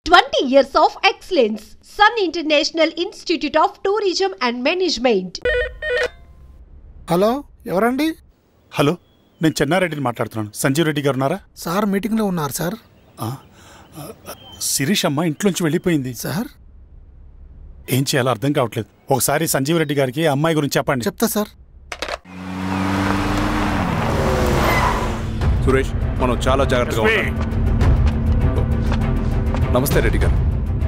20 years of excellence. Sun International Institute of Tourism and Management. Hello, ఎవరండి? Hello, నేను చెన్నారెడ్డిని మాట్లాడుతున్నాను. సంజీవ్ రెడ్డి గారు ఉన్నారా? సార్ మీటింగ్లో ఉన్నారు సార్. శిరీష్ అమ్మ ఇంట్లోంచి వెళ్ళిపోయింది సార్. ఏం చేయాలో అర్థం కావట్లేదు. ఒకసారి సంజీవ్ రెడ్డి గారికి అమ్మాయి గురించి చెప్పండి. చెప్తా సార్. సురేష్, మనం చాలా జాగ్రత్తగా ఉండాలి. నమస్తే రెడ్డి గారు,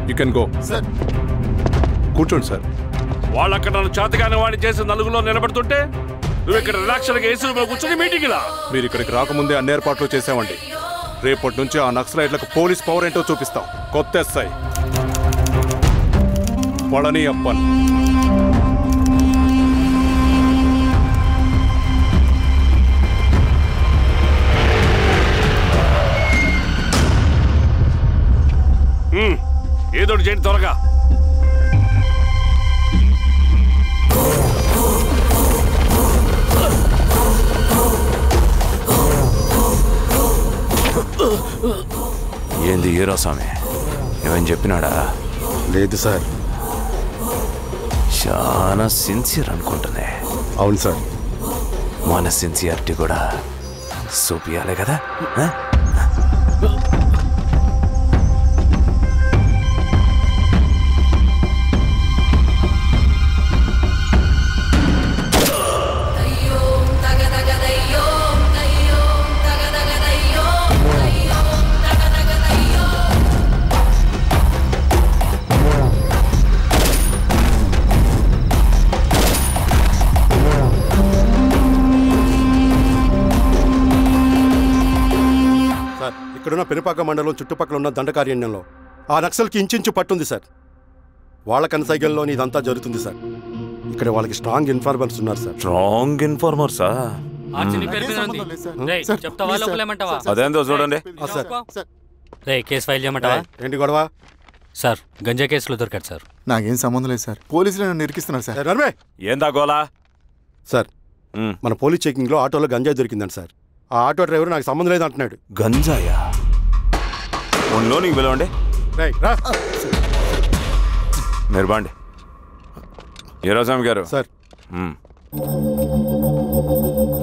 యూ కెన్ గో. సార్ కూర్చోండి సార్. వాళ్ళు అక్కడ నన్ను చేతగానే వాడిని చేసి నలుగులో నిలబడుతుంటే నువ్వు ఇక్కడ రిలాక్స్గా ఏసీ రూమ్లో కూర్చొని మీటింగ్ ఇలా. మీరు ఇక్కడికి రాకముందే అన్ని ఏర్పాట్లు చేసామండి. రేపటి నుంచి ఆ నక్సలైట్లకు పోలీస్ పవర్ ఏంటో చూపిస్తాం. కొత్త ఎస్ఐ పళని అప్పన్. ఏదోటి చేయండి త్వరగా. ఏంది హీరోస్వామి, ఏమని చెప్పినాడా? లేదు సార్. చాలా సిన్సియర్ అనుకుంటున్నా. అవును సార్. మన సిన్సియారిటీ కూడా చూపియాలి కదా. ఇక్కడున్న పెనుపాక మండలం చుట్టుపక్కల ఉన్న దండకారణ్యంలో ఆ నక్సల్కి ఇంచుంచు పట్టుంది సార్. వాళ్ళ కనసైగల్లో ఇదంతా జరుగుతుంది సార్. ఇక్కడ వాళ్ళకి స్ట్రాంగ్ ఇన్ఫార్మర్స్ ఉన్నారు సార్. స్ట్రాంగ్ ఇన్ఫార్మర్సా? అదేందో చూడండి. కేసు ఫైల్ చేయమంటావా? ఏంటి గొడవ సార్? గంజా కేసులో దొరికాడు సార్. నాకేం సంబంధం లేదు సార్. పోలీసులు నన్ను ఇరికిస్తున్నారు సార్. నర్మే, ఏందా గోలా? సార్, మన పోలీస్ చెకింగ్లో ఆటోలో గంజాయి దొరికిందండి సార్. ఆ ఆటో డ్రైవర్ నాకు సంబంధం లేదు అంటున్నాడు. గంజాయా? ఒంట్లో నీకు పిలవండి. మీరు బాండి. హీరోస్వామి గారు సార్.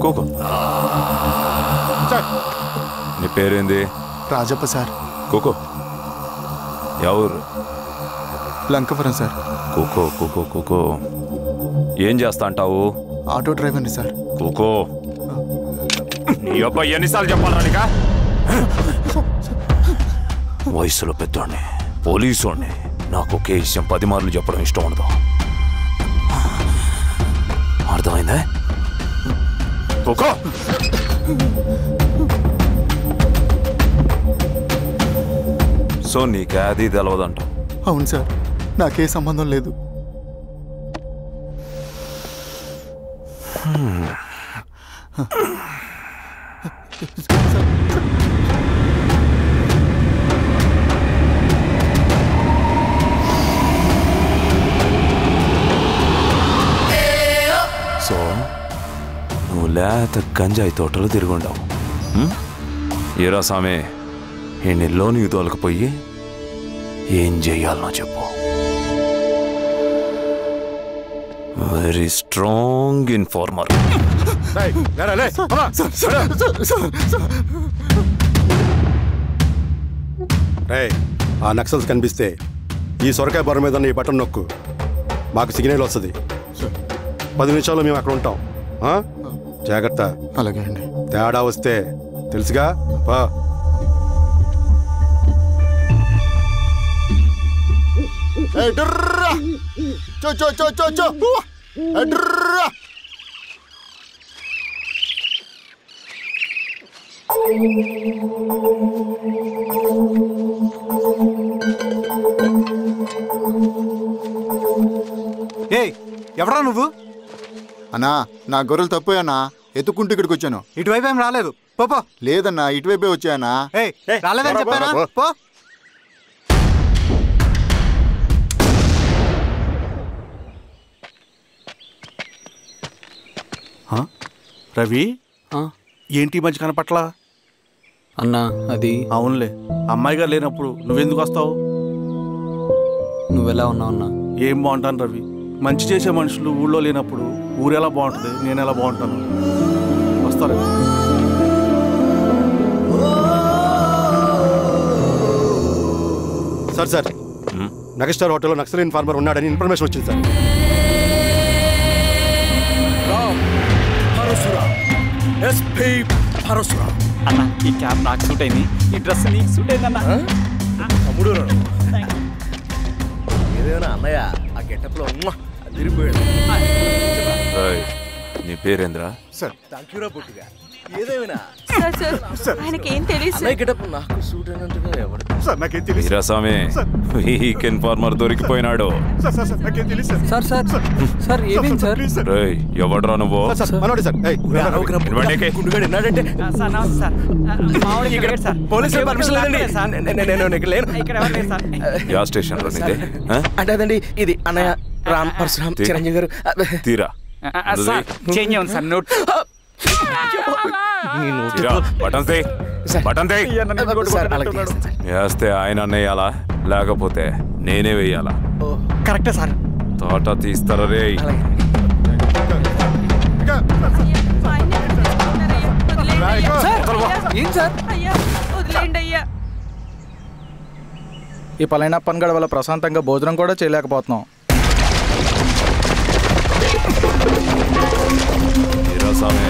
కూకో. నీ పేరేంది? రాజప్ప సార్. కూకో. ఎవరు? లంకపురం సార్. కూకో కూకో కూకో. ఏం చేస్తా అంటావు? ఆటో డ్రైవర్ని సార్. కూకో. నీ అబ్బాయి ఎన్నిసార్లు చెప్పాలరా నీకా? వయసులో పెద్దోడిని, పోలీసోడిని, నాకు ఒకే విషయం 10 మార్లు చెప్పడం ఇష్టం ఉండదు. అర్థమైందా? కూకో. సో నీకే అది తెలవదంటావు? అవును సార్, నాకే సంబంధం లేదు. సో నువ్వు లేత గంజాయి తోటలు తిరుగుండావు. ఏరా సామే, ఎన్నిలో నీకు తోలకపోయి ఏం చెయ్యాలనో చెప్పు. Very strong informer. ఆ నక్సల్స్ కనిపిస్తే ఈ సొరకాయ బొర మీద ఈ బటన్ నొక్కు, మాకు సిగ్నల్ వస్తుంది. 10 నిమిషాల్లో మేము అక్కడ ఉంటాం. జాగ్రత్త. అలాగే అండి. తేడా వస్తే తెలుసుగా. ఎవరా నువ్వు? అన్నా, నా గొర్రెలు తప్పోయన్నా, ఎత్తుకుంటూ ఇక్కడికి వచ్చాను. ఇటువైపు ఏం రాలేదు. పో. లేదన్నా, ఇటువైపే వచ్చాయన్నా. రాలేదని చెప్పానా? పో. రవి, ఏంటి మధ్య కనపట్లా? అన్నా అది అవునులే, అమ్మాయి గారు లేనప్పుడు నువ్వెందుకు వస్తావు? నువ్వెలా ఉన్నావన్నా? ఏం బాగుంటాను రవి, మంచి చేసే మనుషులు ఊళ్ళో లేనప్పుడు ఊరెలా బాగుంటుంది, నేను ఎలా బాగుంటాను. వస్తారా? సార్ నగస్టార్ హోటల్లో నక్సల్ ఇన్ఫార్మర్ ఉన్నాడని ఇన్ఫర్మేషన్ వచ్చింది సార్. అన్న ఈ క్యాప్ నాకు సూట్ అయింది, ఈ డ్రెస్ నీకు సూట్ అయింది అన్న. ఏదేమైనా అన్నయ్య ఆ గెటప్లో తిరిగిపోయాడు. నీ పేరేంద్రా? సార్ థాంక్యూరా పుట్టిగా. ఏదేమైనా ఆయనకి ఏం తెలియదు గెటప్ నాకు సూట్ అయినట్టుగా ఎవరు సార్ నాకేం తెలియదు. వీరాస్వామి, వీక్ ఇన్ఫార్మర్ దొరికిపోయినాడు. నాకేం తెలియదు సార్ సార్ సార్ ఏమేం సార్? రేయ్, ఎవడ్రా నువ్వు? మనోడి సార్. గుండుగాడు విన్నాడంటే పోలీసులు పర్మిషన్ లేదండి, నేను ఇక్కడ లేను. యా స్టేషన్ లో నీదే? అంటే అదండి ఇది అన్నయ్య రామ్ పరశురామ్ చిరంజీవి గారు. తీరా చేంజ్ ఉంది సార్ నోట్. వేస్తే ఆయన వేయాలా, లేకపోతే నేనే వేయాలా? కరెక్టే సార్. తోట తీస్తారా రే? ఏం సార్? ఈ పలైన పనిగడ వల్ల ప్రశాంతంగా భోజనం కూడా చేయలేకపోతున్నాం. వీరాస్వామి,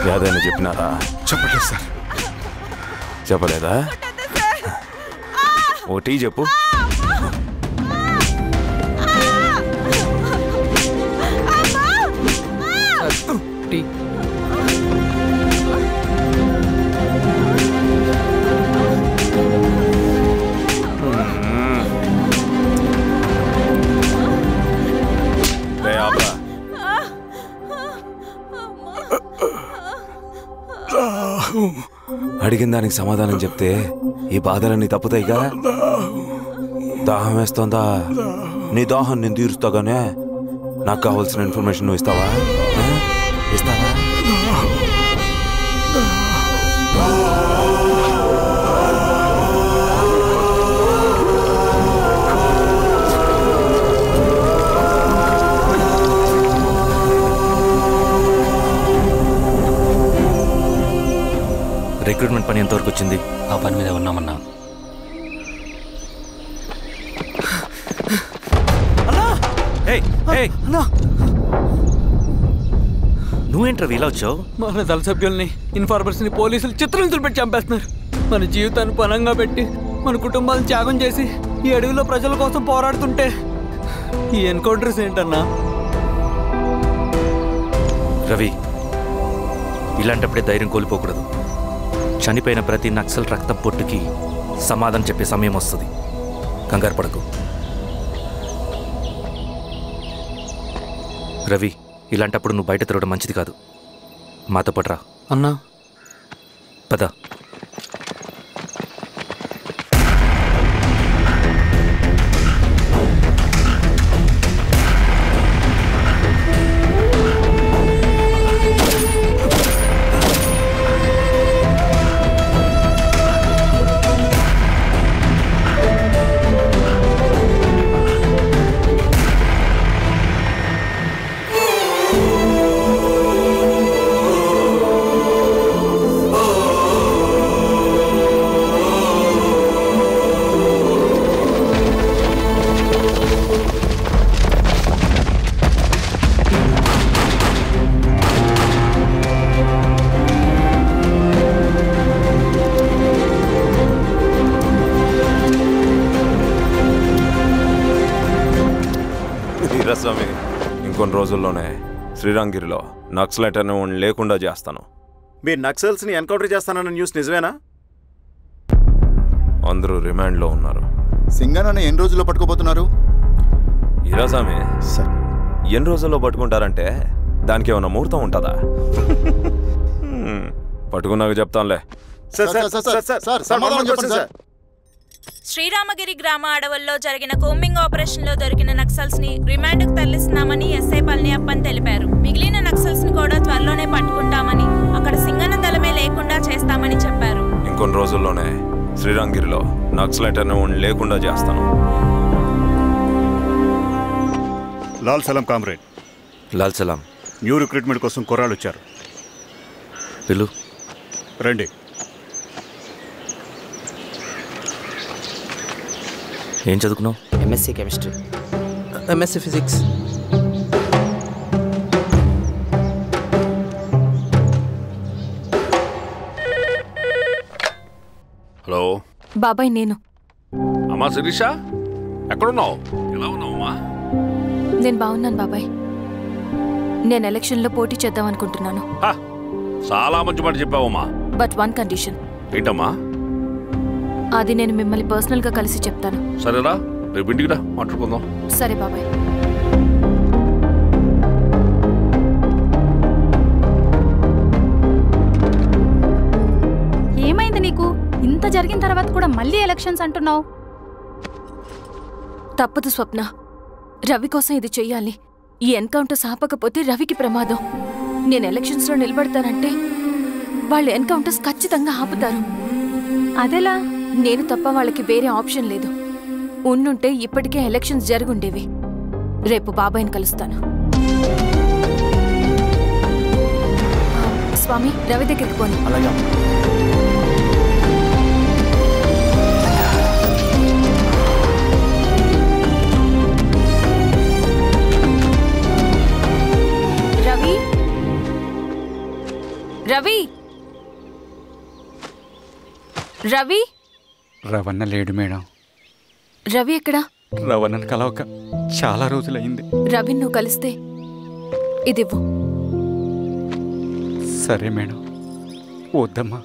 యాదైనా చెప్పినారా? చెప్పలేదు సార్. చెప్పలేదా? ఓ టీ చెప్పు. టీ. అడిగిన దానికి సమాధానం చెప్తే ఈ బాధలన్నీ తప్పుతాయిగా. దాహం వేస్తోందా? నీ దాహం నేను తీరుస్తాగానే నాకు కావాల్సిన ఇన్ఫర్మేషన్ నువ్వు ఇస్తావా? ఇస్తావా? రిక్రూట్మెంట్ పని ఎంతవరకు వచ్చింది? ఆ పని మీద ఉన్నామన్నా. నువ్వేంట్రా ఇలా వచ్చావు? మన దళ సభ్యుల్ని, ఇన్ఫార్మర్స్ని పోలీసులు చిత్రహింసలు పెట్టి చంపేస్తున్నారు. మన జీవితాన్ని పనంగా పెట్టి మన కుటుంబాలను త్యాగం చేసి ఈ అడవిలో ప్రజల కోసం పోరాడుతుంటే ఈ ఎన్కౌంటర్స్ ఏంటన్నా? రవి, ఇలాంటప్పుడే ధైర్యం కోల్పోకూడదు. చనిపోయిన ప్రతి నక్సల్ రక్తం పొట్టుకి సమాధానం చెప్పే సమయం వస్తుంది. కంగారు పడకు రవి. ఇలాంటప్పుడు నువ్వు బయట తిరగడం మంచిది కాదు. మాతో పట్రా అన్నా. పద. వీరాస్వామి, ఇంకొన్ని రోజుల్లోనే శ్రీరంగిరిలో నక్సలైట్ అని లేకుండా చేస్తాను. మీరు నక్సల్స్ని ఎన్కౌంటర్ చేస్తానన్న న్యూస్ నిజమేనా? అందరూ రిమాండ్లో ఉన్నారు. సింగన్న ఎన్ని రోజుల్లో పట్టుకోబోతున్నారు? వీరాస్వామి, ఎన్ని రోజుల్లో పట్టుకుంటారంటే దానికి ఏమైనా ముహూర్తం ఉంటుందా? పట్టుకున్నాక చెప్తానులే. శ్రీరామగిరి గ్రామ అడవుల్లో జరిగిన కోంబింగ్ ఆపరేషన్ లో దొరికిన నక్సల్స్ ని రిమాండ్ కు తరలిస్తున్నామని ఎస్ఐ పళనియప్పన్ తెలిపారు. మిగిలిన నక్సల్స్ ని కూడా త్వరలోనే పట్టుకుంటామని, అక్కడ సింగన దళమే లేకుండా చేస్తామని చెప్పారు. ఇంకొన్ని రోజుల్లోనే శ్రీరామగిరిలో నక్సలైట్ అనే లేకుండా చేస్తాను. లాల్ సలాం కామ్రేడ్. లాల్ సలాం. న్యూ రిక్రూట్మెంట్ కోసం కుర్రాళ్ళు వచ్చారు. పిలు. రండి. ఏం చదువుకున్నావు? MSc chemistry, MSc physics. Hello బాబాయ్, నేను. అమ్మా శిరీష, ఎక్కడున్నావు? ఎలా ఉన్నావమ్మా? నేను బాగున్నాను బాబాయ్. నేను ఎలక్షన్లో పోటీ చేద్దాం అనుకుంటున్నాను. చాలా మంచి మాట చెప్పావమ్మా. But one condition. ఏంటమ్మా? అది నేను మిమ్మల్ని పర్సనల్గా కలిసి చెప్తాను. సరేరా, రేపు ఇంటికి రా, మాట్లాడుకుందాం. సరే బాబాయ్. ఏమైంది నీకు? ఇంత జరిగిన తర్వాత కూడా మళ్ళీ ఎలక్షన్స్ అంటున్నావు? తప్పదు స్వప్న, రవి కోసం ఇది చెయ్యాలి. ఈ ఎన్కౌంటర్స్ ఆపకపోతే రవికి ప్రమాదం. నేను ఎలక్షన్స్లో నిలబడతానంటే వాళ్ళు ఎన్కౌంటర్స్ ఖచ్చితంగా ఆపుతారు. అదెలా? నేను తప్ప వాళ్ళకి వేరే ఆప్షన్ లేదు. ఉండుంటే ఇప్పటికే ఎలక్షన్స్ జరుగుండేవి. రేపు బాబాయ్ని కలుస్తాను. స్వామి, రవి దగ్గరికి పోనీ. రవి, రవి, రవి. రవణ లేడు మేడం. రవి ఎక్కడా? రవణను కలవక చాలా రోజులైంది. రవి నువ్వు కలిస్తే ఇదివ్వు. సరే మేడం. వద్దమ్మా.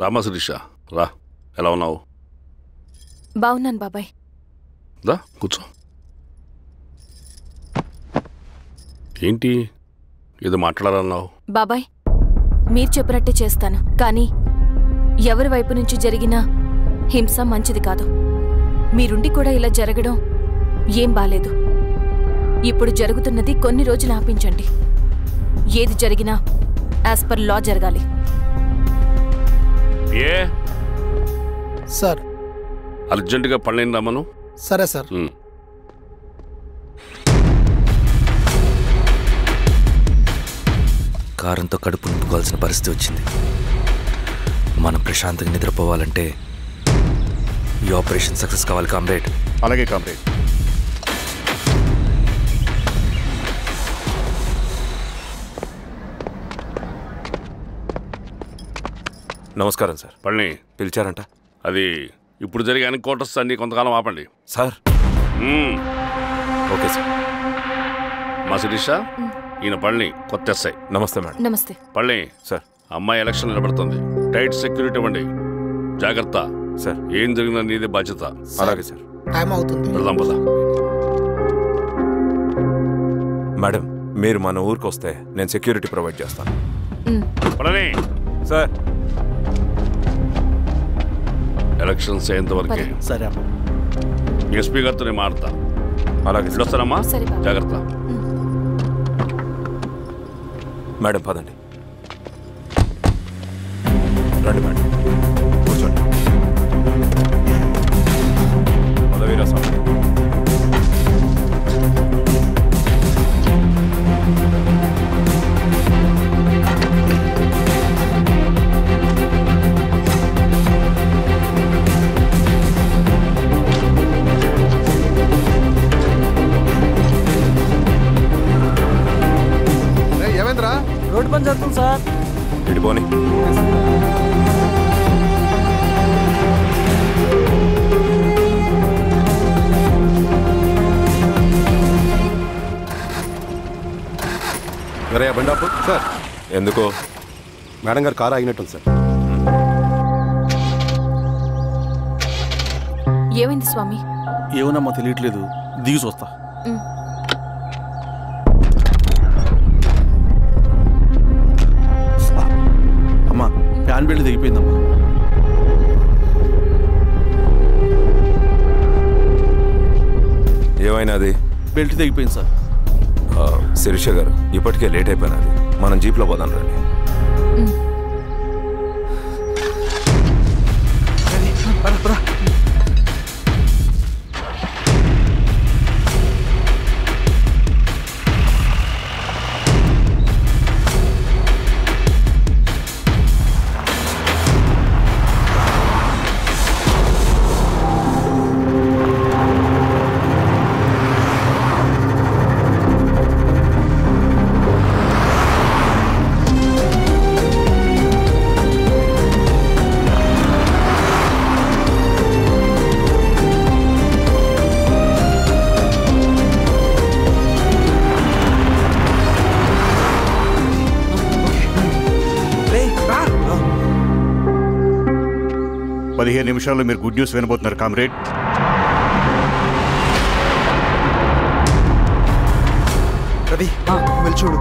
రామా శిరీష, రా. ఎలా ఉన్నావు? బాగున్నాను బాబాయ్. దా కూర్చో. ఏంటి ఏదో మాట్లాడాలన్నావు? బాబాయ్, మీరు చెప్పినట్టే చేస్తాను. కానీ ఎవరి వైపు నుంచి జరిగినా హింస మంచిది కాదు. మీరుండి కూడా ఇలా జరగడం ఏం బాలేదు. ఇప్పుడు జరుగుతున్నది కొన్ని రోజులు ఆపించండి. ఏది జరిగినా యాజ్ పర్ లా జరగాలి. ఏ సార్? అర్జెంటుగా పళ్ళని రమ్మను. సరే సార్. కారంతో కడుపు నింపుకోవాల్సిన పరిస్థితి వచ్చింది. మనం ప్రశాంతంగా నిద్రపోవాలంటే ఈ ఆపరేషన్ సక్సెస్ కావాలి కామ్రేడ్. అలాగే కామ్రేడ్. నమస్కారం సార్. పళ్ళని పిలిచారంట? అది ఇప్పుడు జరిగే ఎన్కౌంటర్స్ అన్ని కొంతకాలం ఆపండి సార్. Okay sir. మా శిరీష, ఈయన పళ్ళని కొత్త ఎస్ఐ. నమస్తే మేడం. నమస్తే. పళ్ళని సార్. అమ్మాయి ఎలక్షన్ నిలబడుతుంది. టైట్ సెక్యూరిటీ ఇవ్వండి. జాగ్రత్త సార్. ఏం జరిగినా నీదే బాధ్యత. అలాగే సార్. టైం అవుతుంది. వెళ్దాం పద. మేడం, మీరు మన ఊరికి వస్తే నేను సెక్యూరిటీ ప్రొవైడ్ చేస్తాను. పళ్ళని సార్. ఎలక్షన్స్ అయ్యేంతవరకే. సరే అమ్మా. ఎస్పీ గారితో నేను మారుతా. అలాగే వస్తానమ్మా. జాగ్రత్త. మేడం పదండి. రండి మేడం, కూర్చోండి. పదవీరా స్వామి. ఏమైందిరా? రోడ్డు పని జరుగుతుంది సార్. ఇడిపోని. బండాపు సార్. ఎందుకు? మేడం గారు కారు ఆగినట్టుంది సార్. ఏమైంది స్వామి? ఏమోనమ్మా తెలియట్లేదు, దిగి చూస్తా. అమ్మా ఫ్యాన్ బెల్ట్ దిగిపోయిందమ్మా. ఏమైనాది? బెల్ట్ తెగిపోయింది సార్. శిరీష గారు, ఇప్పటికే లేట్ అయిపోయినది, మనం జీప్లో పోదాం రండి. నిమిషాల్లో మీరు గుడ్ న్యూస్ వినబోతున్నారు కామ్రేడ్. రవి వెళ్ళి చూడు.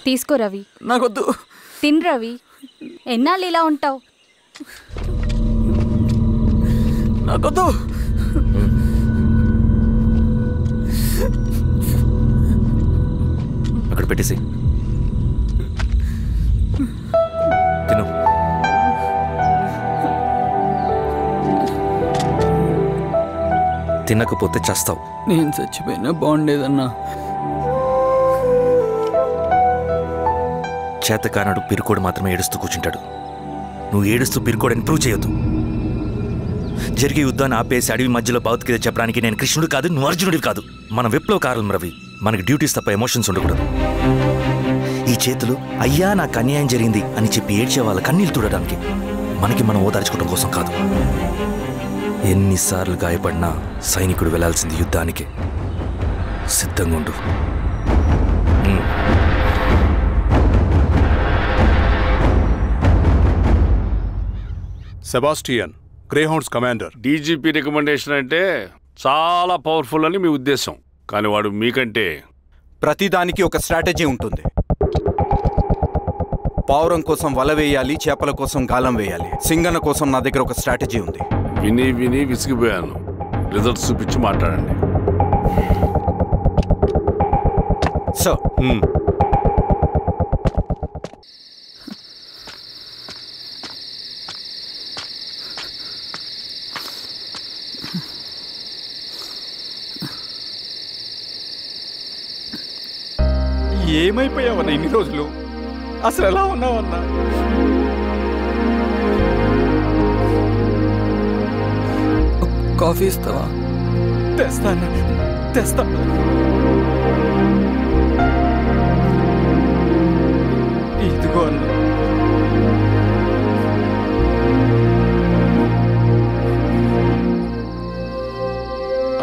తీసుకో రవి. నాకొద్దు. తిన్ రవి, ఎన్నాళ్ళు ఇలా ఉంటావు? నాకొద్దు. అక్కడ పెట్టేసి తిను. తినకపోతే చస్తావు. నేను చచ్చిపోయినా బాగుండేదన్నా. చేతకానడు పిరుకోడు మాత్రమే ఏడుస్తూ కూర్చుంటాడు. నువ్వు ఏడుస్తూ పిరుకోడని ప్రూవ్ చేయొద్దు. జరిగే యుద్ధాన్ని ఆపేసి అడవి మధ్యలో భౌతికత చెప్పడానికి నేను కృష్ణుడు కాదు, నువ్వు అర్జునుడివి కాదు. మన విప్లవకారులం రవి. మనకి డ్యూటీస్ తప్ప ఎమోషన్స్ ఉండకూడదు. ఈ చేతులు అయ్యా నాకు అన్యాయం జరిగింది అని చెప్పి ఏడ్చే వాళ్ళ కన్నీళ్ళు చూడడానికి, మనకి మనం ఓదార్చుకోవడం కోసం కాదు. ఎన్నిసార్లు గాయపడినా సైనికుడు వెళ్లాల్సింది యుద్ధానికి. సిద్ధంగా ఉండు. Sebastian, Greyhounds commander. DGP recommendation అంటే చాలా పవర్ఫుల్ అని మీ ఉద్దేశం, కానీ వాడు మీకంటే ప్రతిదానికి ఒక స్ట్రాటజీ ఉంటుంది. పావురం కోసం వల వేయాలి, చేపల కోసం గాలం వేయాలి. సింగన్న కోసం నా దగ్గర ఒక స్ట్రాటజీ ఉంది. విని విని విసిగిపోయాను. రిజల్ట్స్ చూపించి మాట్లాడండి. సో ఏమైపోయావన్నా ఇన్ని రోజులు? అసలు ఎలా ఉన్నావన్నా? కాఫీ ఇస్తావా? తెస్తాను. ఇదిగో అన్న.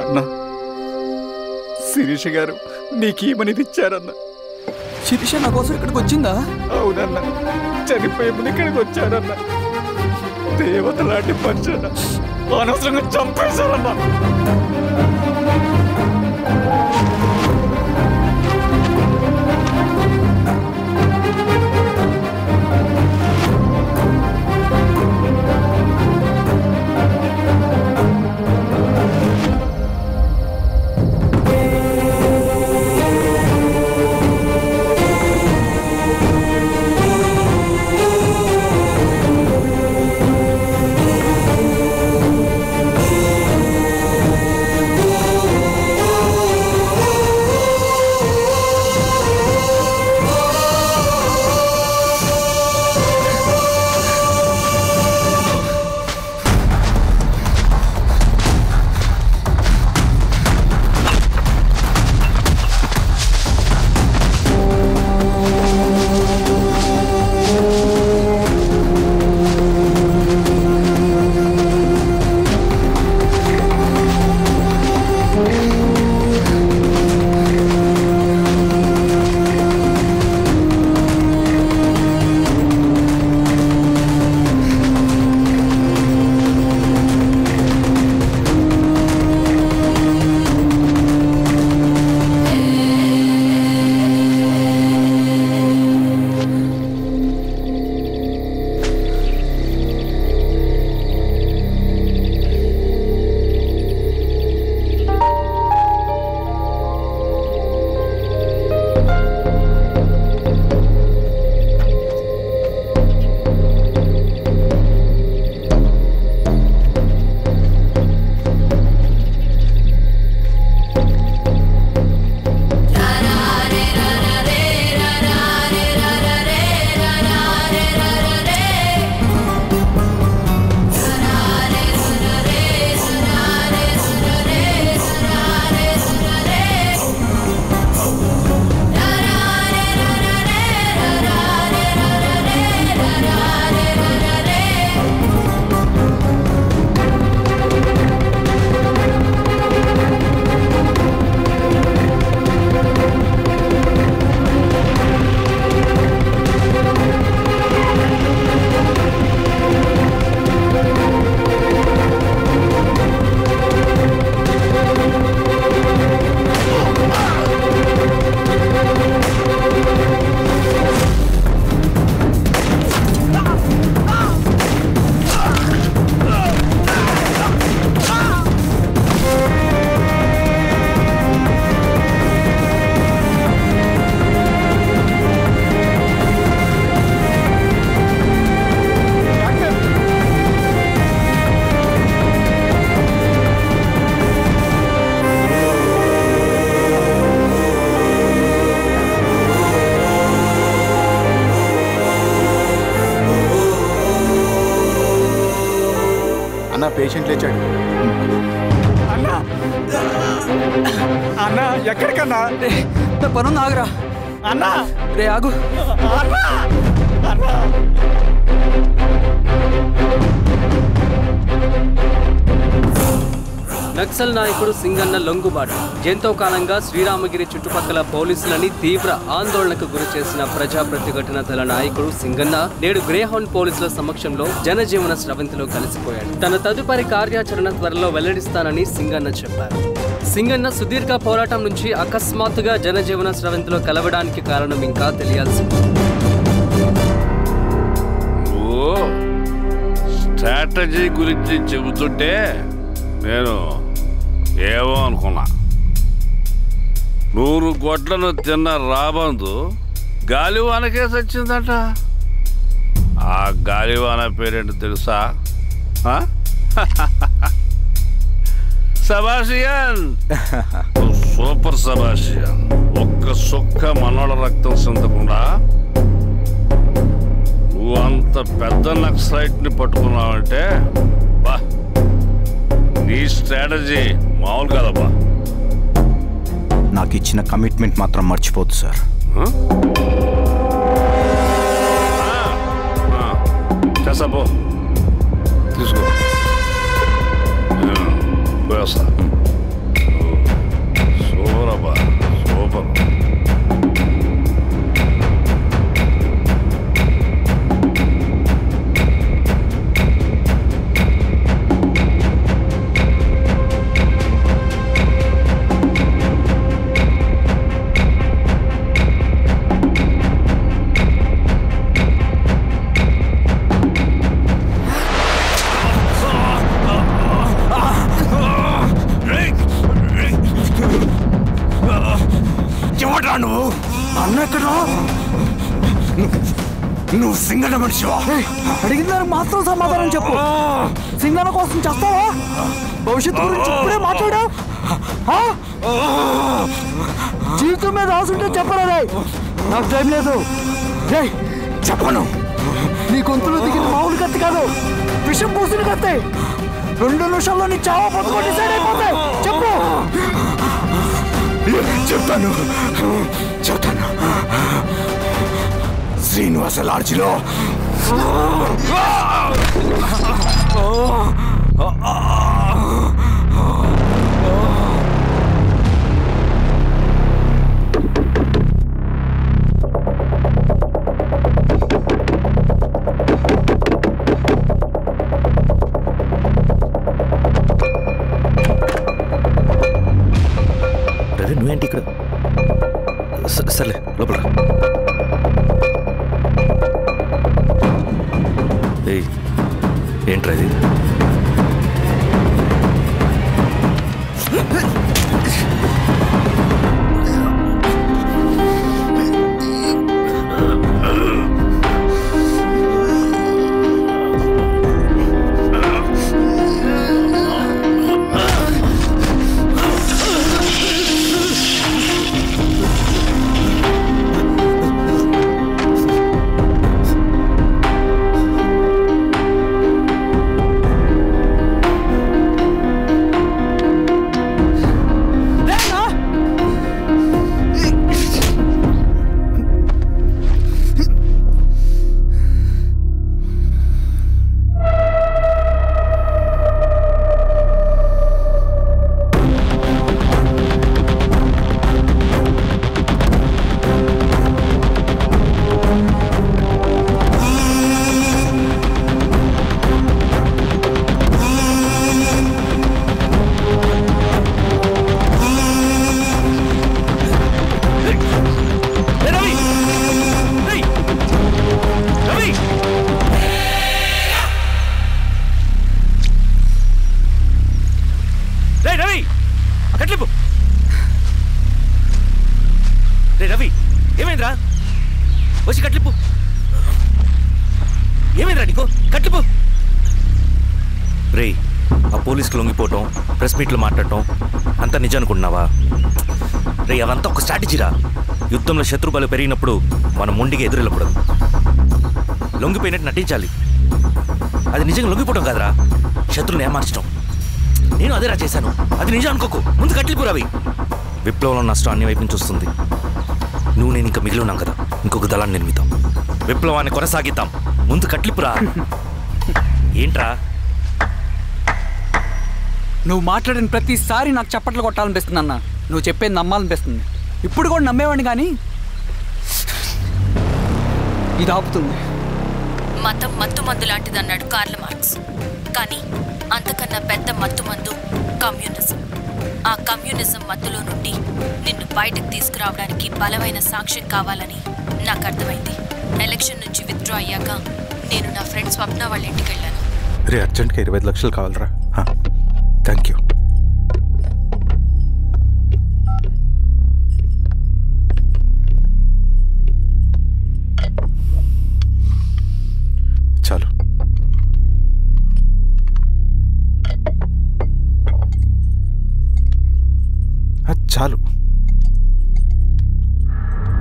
అన్నా, శిరీష గారు నీకేమనేది ఇచ్చారన్న. శిరీష నా కోసం ఇక్కడికి వచ్చిందా? అవునన్నా, చనిపోయే ముందు ఇక్కడికి వచ్చారన్న. దేవత లాంటి మనిషి అనవసరంగా చంపేశారన్నా. పేషెంట్ లేచాడు. అన్నా అన్నా ఎక్కడికన్నా పనుంది ఆగురా. అన్నా రే ఆగు. అన్నా అన్నా నక్సల్ నాయకుడు సింగన్న లొంగుబాటు ఎంతో కాలంగా శ్రీరామగిరి చుట్టుపక్కల పోలీసులని తీవ్ర ఆందోళనకు గురి చేసిన ప్రజా ప్రతిఘటన దళ నాయకుడు సింగన్న నేడు గ్రేహౌండ్ పోలీసుల సమక్షంలో జనజీవన స్రవంతిలో కలిసిపోయాడు. తన తదుపరి కార్యాచరణ త్వరలో వెల్లడిస్తానని సింగన్న చెప్పారు. సింగన్న సుదీర్ఘ పోరాటం నుంచి అకస్మాత్తుగా జనజీవన స్రవంతిలో కలవడానికి కారణం ఇంకా తెలియాల్సి స్ట్రాటజీ గురించి చెబుతుంటే నేను ఏమో అనుకున్నా. 100 గొడ్లను తిన్న రాబందు గాలివానకే సచ్చిందట. ఆ గాలివాన పేరేంటి తెలుసా? సబాషియన్. సూపర్ సబాషియన్. ఒక్క సుక్క మనోళ్ళ రక్తం చెందకుండా నువ్వు అంత పెద్ద నక్సలైట్ని పట్టుకున్నావంటే బా, నీ స్ట్రాటజీ మామూలు కదబ్బా. నాకు ఇచ్చిన కమిట్మెంట్ మాత్రం మర్చిపోద్దు సార్. చేసాపో, తీసుకో, పోయేస్తా. సూపర్ అబ్బా, సూపర్. నువ్వు అన్నెక్కడా? నువ్వు సింగన్న మనిషివా? అడిగిన దానికి మాత్రం సమాధానం చెప్పు. సింగన్న కోసం చేస్తావా? భవిష్యత్తు గురించి ఇప్పుడే మాట్లాడా? జీవితం మీద రాసుంటే చెప్పరా? నాకు టైం లేదు. చెప్పను. నీ గొంతులో దిగిన మామూలు కత్తి కాదు, విషం పూసిన కత్తి. 2 నిమిషాల్లో నీ చావా బతుకు డిసైడ్ అయిపోతాయి. చెప్పు. చెప్తాను. శ్రీనివాస లాడ్జిలో నువ్వేంటి ఇక్కడ? సర్లే లోపల. ఏంట్రా ఇది? రవి, ఏమైందిరా? వచ్చి కట్లిప్పు. ఏమైందిరా నీకు? కట్లిప్పు. రే, ఆ పోలీసుకు లొంగిపోవటం, ప్రెస్ మీట్లు మాట్లాడటం అంతా నిజం అనుకుంటున్నావా? రే, అవంతా ఒక స్ట్రాటజీరా. యుద్ధంలో శత్రుబలు పెరిగినప్పుడు మనం మొండిగా ఎదురెళ్ళకూడదు. లొంగిపోయినట్టు నటించాలి. అది నిజంగా లొంగిపోవటం కాదురా, శత్రువుని ఏమార్చడం. నేను అదేరా చేశాను. అది నిజం అనుకోకు. ముందు కట్లిపు రవి. విప్లవంలో నష్టం అన్ని వైపు నుంచి వస్తుంది. నువ్వు నేను ఇంకా మిగిలి ఉన్నాం కదా, ఇంకొక దళాన్ని నిర్మితాం, విప్లవాన్ని కొనసాగిద్దాం. ముందు కట్లిపురా. ఏంట్రా నువ్వు మాట్లాడిన ప్రతిసారి నాకు చప్పట్లు కొట్టాలనిపిస్తుంది అన్న. నువ్వు చెప్పేది నమ్మాలనిపిస్తుంది. ఇప్పుడు కూడా నమ్మేవాడిని, కానీ ఇది ఆపుతుంది. మతం మత్తు మందు లాంటిది అన్నాడు కార్ల్ మార్క్స్. కానీ అంతకన్నా పెద్ద మత్తు మందు కమ్యూనిజం. ఆ కమ్యూనిజం మత్తులో నుండి నిన్ను బయటకు తీసుకురావడానికి బలమైన సాక్ష్యం కావాలని నాకు అర్థమైంది. ఎలక్షన్ నుంచి విత్డ్రా అయ్యాక నేను నా ఫ్రెండ్ స్వప్న వాళ్ళ ఇంటికి వెళ్ళాను. రే అర్జెంట్గా 25 లక్షలు కావాలరా. Thank you. చాలు. చాలు.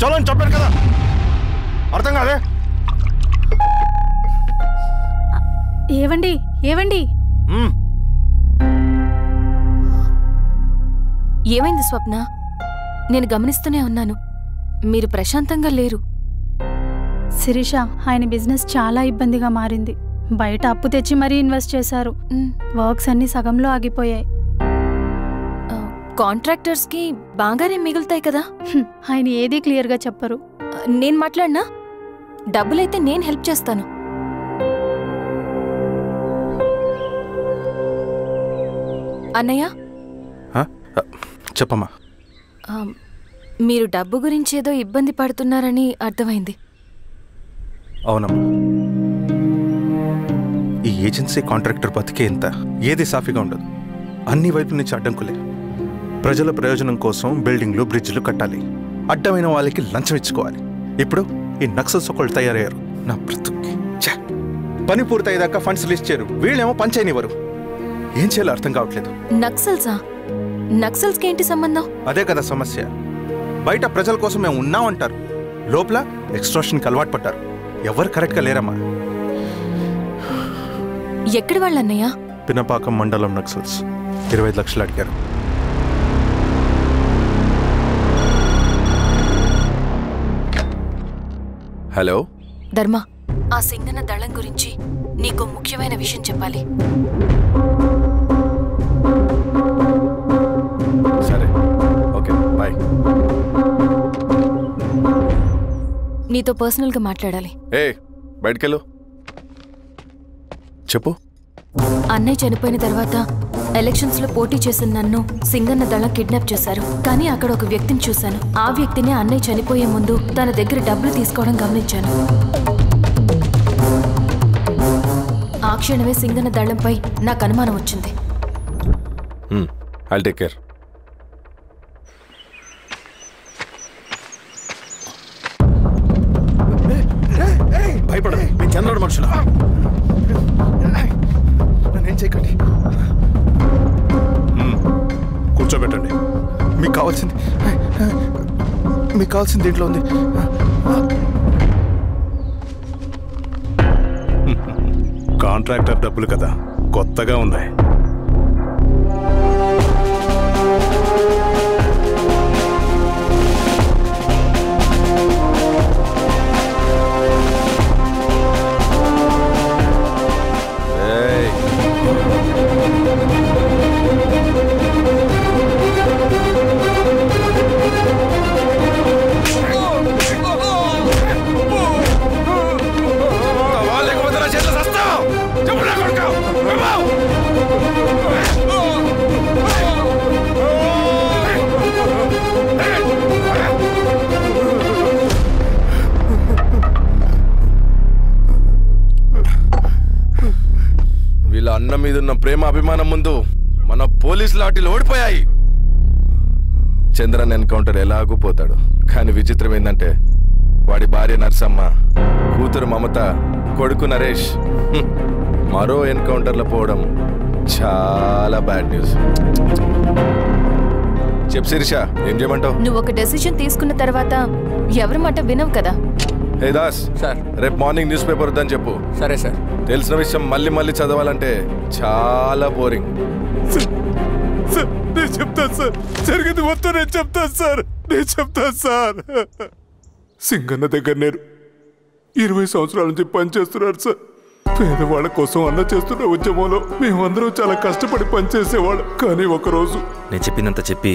చలో అని చెప్పాను కదా, అర్థం కాదే? ఏవండి ఏవండి ఏమైంది స్వప్న? నేను గమనిస్తూనే ఉన్నాను, మీరు ప్రశాంతంగా లేరు. శిరీష, ఆయన బిజినెస్ చాలా ఇబ్బందిగా మారింది. బయట అప్పు తెచ్చి మరీ ఇన్వెస్ట్ చేశారు. వర్క్స్ అన్ని సగంలో ఆగిపోయాయి. కాంట్రాక్టర్స్కి బాగానే మిగులుతాయి కదా. ఆయన ఏదీ క్లియర్గా చెప్పరు. నేను మాట్లాడినా డబ్బులైతే నేను హెల్ప్ చేస్తాను. అన్నయ్య చెప్పమ్మా. మీరు డబ్బు గురించి ఏదో ఇబ్బంది పడుతున్నారని అర్థమైంది. అవునమ్మా, ఈ ఏజెన్సీ కాంట్రాక్టర్ బతికే ఇంత ఏది సాఫీగా ఉండదు. అన్ని వైపుల నుంచి అడ్డంకులే. ప్రజల ప్రయోజనం కోసం బిల్డింగ్లు బ్రిడ్జ్లు కట్టాలి, అడ్డమైన వాళ్ళకి లంచం ఇచ్చుకోవాలి. ఇప్పుడు ఈ నక్సల్స్ ఒకళ్ళు తయారయ్యారు. నా బ్రతుక్కి పని పూర్తయ్యేదాకా ఫండ్స్ లిస్ట్ చేయరు, వీళ్ళేమో పంచాయనివ్వరు. ఏం చేయాలో అర్థం కావట్లేదు. నక్సల్సా? నక్సల్స్కి ఏంటి సంబంధం? అదే కదా సమస్య. బయట ప్రజల కోసం మేము ఉన్నామంటారు, లోపల ఎక్స్ట్రాషన్కి అలవాటు పడ్డారు. ఎవరు కరెక్ట్గా లేరమ్మా. ఎక్కడి వాళ్ళన్నయ్య? పినపాకం మండలం నక్సల్స్ 25 లక్షలు అడిగారు. హలో ధర్మ, ఆ సింగన దళం గురించి నీకు ముఖ్యమైన విషయం చెప్పాలి. సరే, ఓకే, బాయ్. నీతో పర్సనల్గా మాట్లాడాలి. బయటకెళ్ళు. చెప్పు. అన్నయ్య చనిపోయిన తర్వాత ఎలక్షన్స్లో పోటీ చేసిన నన్ను సింగన్న దళం కిడ్నాప్ చేశారు. కానీ అక్కడ ఒక వ్యక్తిని చూశాను. ఆ వ్యక్తిని అన్నయ్య చనిపోయే ముందు తన దగ్గర డబ్బులు తీసుకోవడం గమనించాను. ఆ క్షణమే సింగన్న దళంపై నాకు అనుమానం వచ్చింది. I'll take care. భయపడదు, మేము చంద్రుడు మనుషులు. నన్నేం చేయకండి. కూర్చోబెట్టండి. మీకు కావాల్సింది దీంట్లో ఉంది. కాంట్రాక్టర్ డబ్బులు కదా, కొత్తగా ఉన్నాయి. వీళ్ళ అన్న మీదున్న ప్రేమ అభిమానం ముందు మన పోలీస్ లాఠీలు ఓడిపోయాయి. చంద్రన్ ఎన్కౌంటర్ ఎలాగూ పోతాడు. కానీ విచిత్రం ఏంటంటే వాడి భార్య నర్సమ్మ, కూతురు మమత, కొడుకు నరేష్ మరో ఎన్కౌంటర్లో పోవడం చాలా బ్యాడ్ న్యూస్. చెప్పు శిరీష, ఏం చేయమంటావు? నువ్వు ఒక డెసిషన్ తీసుకున్న తర్వాత ఎవరి మాట వినవు కదా. హే దాస్ సార్ రేపు మార్నింగ్ న్యూస్ పేపర్ వద్దని చెప్పు. సరే సార్. తెలిసిన విషయం మళ్ళీ మళ్ళీ చదవాలంటే చాలా బోరింగ్. సార్ నేను చెప్తాను సార్, జరిగింది మొత్తం నేను చెప్తాను సార్, నేను చెప్తాను సార్. సింగన్న దగ్గర నేను 20 సంవత్సరాల నుంచి పనిచేస్తున్నాడు సార్. పేదవాళ్ళ కోసం అన్న చేస్తున్న ఉద్యమంలో మేమందరం చాలా కష్టపడి పనిచేసేవాళ్ళం. కానీ ఒకరోజు నేను చెప్పినంత చెప్పి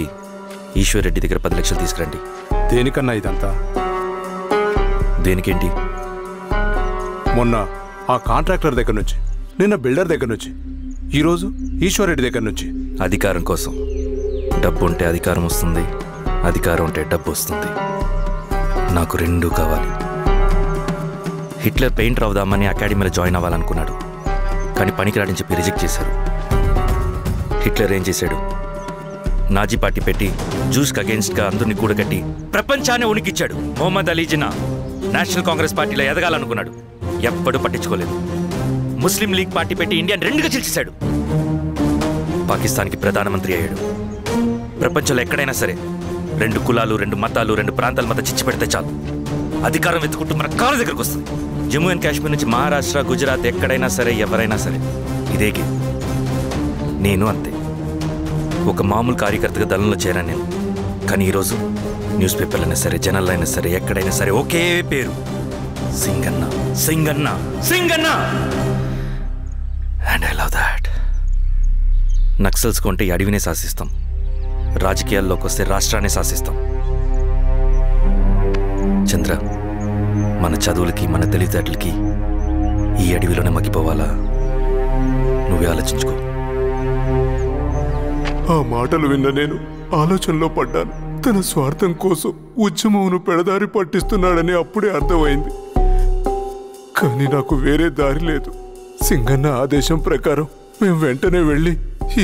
ఈశ్వర్ రెడ్డి దగ్గర 10 లక్షలు తీసుకురండి. దేనికన్నా ఇదంతా? దేనికేంటి? మొన్న ఆ కాంట్రాక్టర్ దగ్గర నుంచి, నిన్న బిల్డర్ దగ్గర నుంచి, ఈరోజు ఈశ్వర్ రెడ్డి దగ్గర నుంచి. అధికారం కోసం. డబ్బు ఉంటే అధికారం వస్తుంది, అధికారం ఉంటే డబ్బు వస్తుంది. నాకు రెండూ కావాలి. హిట్లర్ పెయింటర్ అవుదామని అకాడమీలో జాయిన్ అవ్వాలనుకున్నాడు, కానీ పనికిరాడని చెప్పి రిజెక్ట్ చేశారు. హిట్లర్ ఏం చేశాడు? నాజీ పార్టీ పెట్టి జూస్కి అగేన్స్ట్గా అందరినీ కూడగట్టి ప్రపంచాన్ని ఉనికిచ్చాడు. మొహమ్మద్ అలీ జిన్నా నేషనల్ కాంగ్రెస్ పార్టీలో ఎదగాలనుకున్నాడు, ఎప్పుడూ పట్టించుకోలేదు. ముస్లిం లీగ్ పార్టీ పెట్టి ఇండియాని రెండుగా చీల్చేశాడు. పాకిస్తాన్కి ప్రధానమంత్రి అయ్యాడు. ప్రపంచంలో ఎక్కడైనా సరే 2 కులాలు, 2 మతాలు, 2 ప్రాంతాల మధ్య చిచ్చు పెడితే చాలు, అధికారం వెతుకుంటూ మన కాళ్ళ దగ్గరకు వస్తుంది. జమ్మూ అండ్ కాశ్మీర్ నుంచి మహారాష్ట్ర, గుజరాత్ ఎక్కడైనా సరే, ఎవరైనా సరే ఇదే గేమ్. నేను అంతే. ఒక మామూలు కార్యకర్తగా దళంలో చేరాను నేను. కానీ ఈరోజు న్యూస్ పేపర్లైనా సరే, జనాల్లో అయినా సరే, ఎక్కడైనా సరే ఒకే పేరు, Singanna, Singanna, Singanna. And I love that. Naxals కొంటే అడవినే శాసిస్తాం, రాజకీయాల్లోకి వస్తే రాష్ట్రాన్ని శాసిస్తాం. చంద్ర, మన చదువులకి, మన తెలివితేటలకి ఈ అడవిలోనే మగ్గిపోవాలా? నువ్వే ఆలోచించుకో. ఆ మాటలు విన్న నేను ఆలోచనలో పడ్డాను. తన స్వార్థం కోసం ఉద్యమమును పెడదారి పట్టిస్తున్నాడని అప్పుడే అర్థమైంది. కానీ నాకు వేరే దారి లేదు. సింగన్న ఆదేశం ప్రకారం మేము వెంటనే వెళ్ళి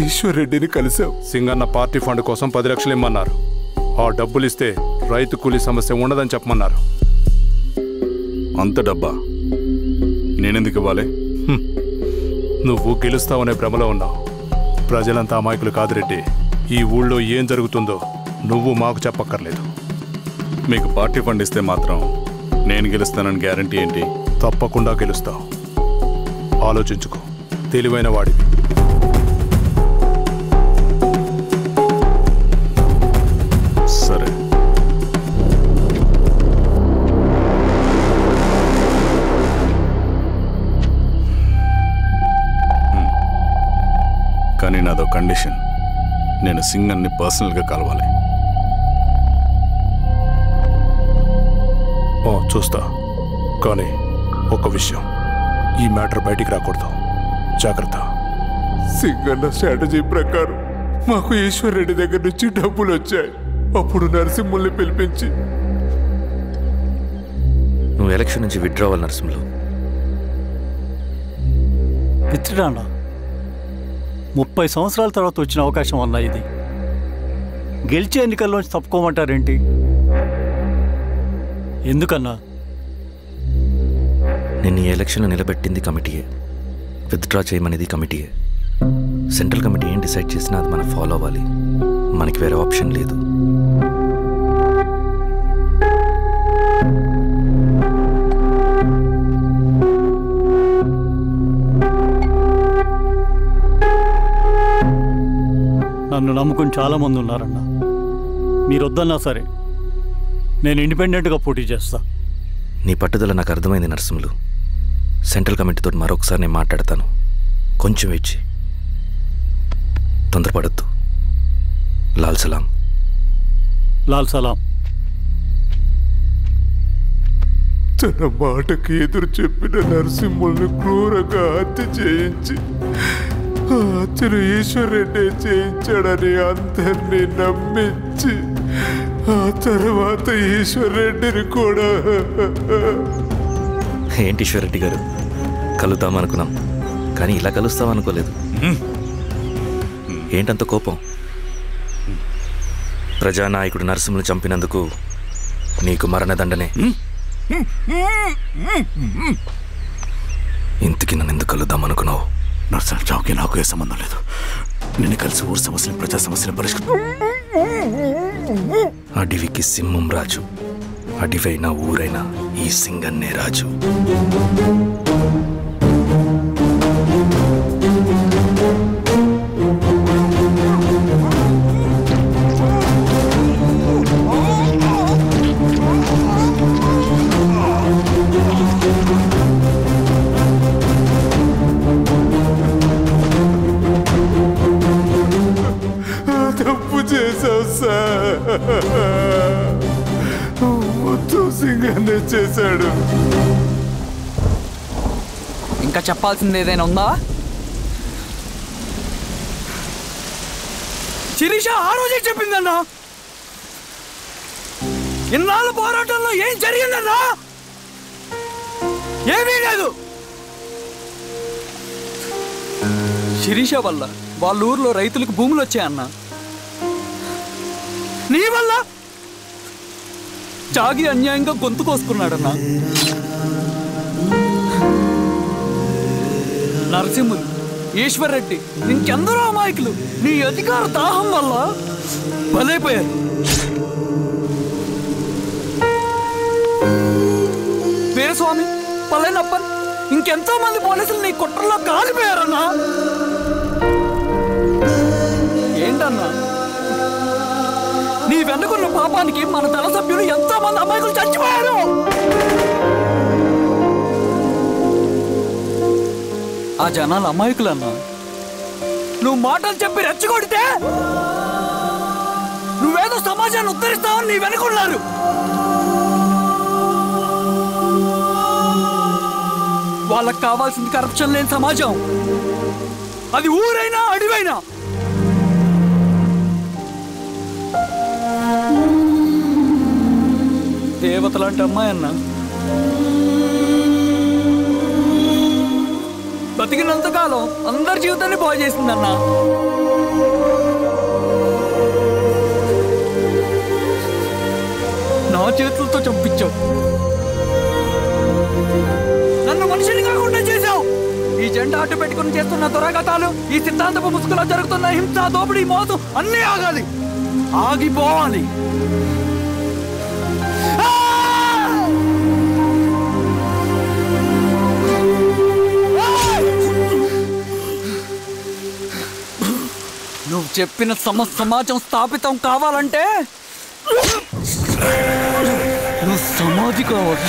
ఈశ్వర్ రెడ్డిని కలిశాం. సింగన్న పార్టీ ఫండ్ కోసం 10 లక్షలు ఇమ్మన్నారు. ఆ డబ్బులు ఇస్తే రైతు కూలీ సమస్య ఉండదని చెప్పమన్నారు. అంత డబ్బా నేనెందుకు ఇవ్వాలి? నువ్వు గెలుస్తావనే భ్రమలో ఉన్నావు. ప్రజలంతా అమాయకులు కాదు రెడ్డి. ఈ ఊళ్ళో ఏం జరుగుతుందో నువ్వు మాకు చెప్పక్కర్లేదు. మీకు పార్టీ ఫండ్ ఇస్తే మాత్రం నేను గెలుస్తానని గ్యారంటీ ఏంటి? తప్పకుండా గెలుస్తావు. ఆలోచించుకో, తెలివైన వాడివి. సరే. కానీ నాదో కండిషన్. నేను సింగన్ని పర్సనల్గా కలవాలి. చూస్తా. కానీ ఒక విషయం, ఈ మ్యాటర్ బయటికి రాకూడదు. జాగ్రత్త. సింగన్న స్ట్రాటజీ ప్రకారం మాకు ఈశ్వర్ రెడ్డి దగ్గర నుంచి డబ్బులు వచ్చాయి. అప్పుడు నరసింహుల్ని పిలిపించి, నువ్వు ఎలక్షన్ నుంచి విత్డ్రా అవ్వాలి నరసింహులు. విత్డ్రానా? 30 సంవత్సరాల తర్వాత వచ్చిన అవకాశం అన్నా ఇది. గెలిచే ఎన్నికల్లోంచి తప్పుకోమంటారేంటి? ఎందుకన్నా? నిన్ను ఈ ఎలక్షన్లో నిలబెట్టింది కమిటీయే, విత్డ్రా చేయమనేది కమిటీయే. సెంట్రల్ కమిటీ ఏం డిసైడ్ చేసినా అది మనం ఫాలో అవ్వాలి. మనకి వేరే ఆప్షన్ లేదు. నన్ను నమ్ముకుని చాలామంది ఉన్నారన్నా. మీరు వద్దన్నా సరే నేను ఇండిపెండెంట్గా పోటీ చేస్తా. నీ పట్టుదల నాకు అర్థమైంది నరసింహులు. సెంట్రల్ కమిటీతో మరొకసారి నేను మాట్లాడతాను. కొంచెం వెయిట్ చేయి, తొందరపడద్దు. లాల్ సలాం. లాల్ సలాం. తన మాటకి ఎదురు చెప్పిన నరసింహుల్ని క్రూరంగా హత్య చేయించి ఆ హత్యను ఈశ్వర్ రెడ్డి చేయించాడని అందరినీ నమ్మించి ఆ తర్వాత ఈశ్వర్ రెడ్డిని కూడా. ఏంటి ఈశ్వర్ రెడ్డి గారు, కలుద్దామనుకున్నాం కానీ ఇలా కలుస్తామనుకోలేదు. ఏంటంత కోపం? ప్రజానాయకుడు నరసింహులు చంపినందుకు నీకు మరణదండనే. ఇంతకీ నన్ను ఎందుకు కలుద్దామనుకున్నావు? నర్సన్ చావుకి నాకు ఏ సంబంధం లేదు. నిన్ను కలిసి ఊరు సమస్యలు, ప్రజా సమస్యలు పరిష్కరించు. అడవికి సింహం రాజు, అడివైనా ఊరైనా ఈ సింగన్నే రాజు. తప్పు చేశావు సార్. మొత్తం సింగన్నే చేశాడు. ఇంకా చెప్పాల్సింది ఏదైనా ఉందా? శిరీష ఆ రోజే చెప్పిందన్నా. ఇన్నాళ్ళ పోరాటంలో ఏం జరిగిందన్నా? ఏమీ లేదు. శిరీష వల్ల వాళ్ళ ఊర్లో రైతులకు భూములు వచ్చాయన్నా. నీ వల్ల చాగి అన్యాయంగా గొంతు కోసుకున్నాడన్నా. నరసింహులు, ఈశ్వర్ రెడ్డి, ఇంకెందరో అమాయకులు నీ అధికార దాహం వల్ల బలైపోయారు. వీరస్వామి, పల్లెనప్పన్, ఇంకెంతో మంది పోలీసులు నీ కుట్రలో కాలిపోయారన్నా. ఏంటన్నా, నీ వెనుకున్న పాపానికి మన దళ సభ్యులు ఎంతో మంది అమాయకులు చచ్చిపోయారు. ఆ జనాలు అమాయకులన్నా. నువ్వు మాటలు చెప్పి రెచ్చగొడితే నువ్వేదో సమాజాన్ని ఉద్ధరిస్తావని నీ వెనుకున్నారు. వాళ్ళకి కావాల్సింది కరప్షన్ లేని సమాజం. అది ఊరైనా అడివైనా. దేవతలాంటి అమ్మాయి అన్న బతికినంతకాలం అందరి జీవితాన్ని బాగు చేసిందన్నా. నా చేతులతో చంపించావు. నన్ను మనిషిని కాకుండా చేశావు. ఈ జెండా అడ్డు పెట్టుకుని చేస్తున్న దురాఘాతాలు, ఈ సిద్ధాంతపు ముసుగులో జరుగుతున్న హింస, దోపిడీ, మోసం అన్నీ ఆగాలి, ఆగిపోవాలి. నువ్వు చెప్పిన సమాజం స్థాపితం కావాలంటే నువ్వు సమాధి కావాలి.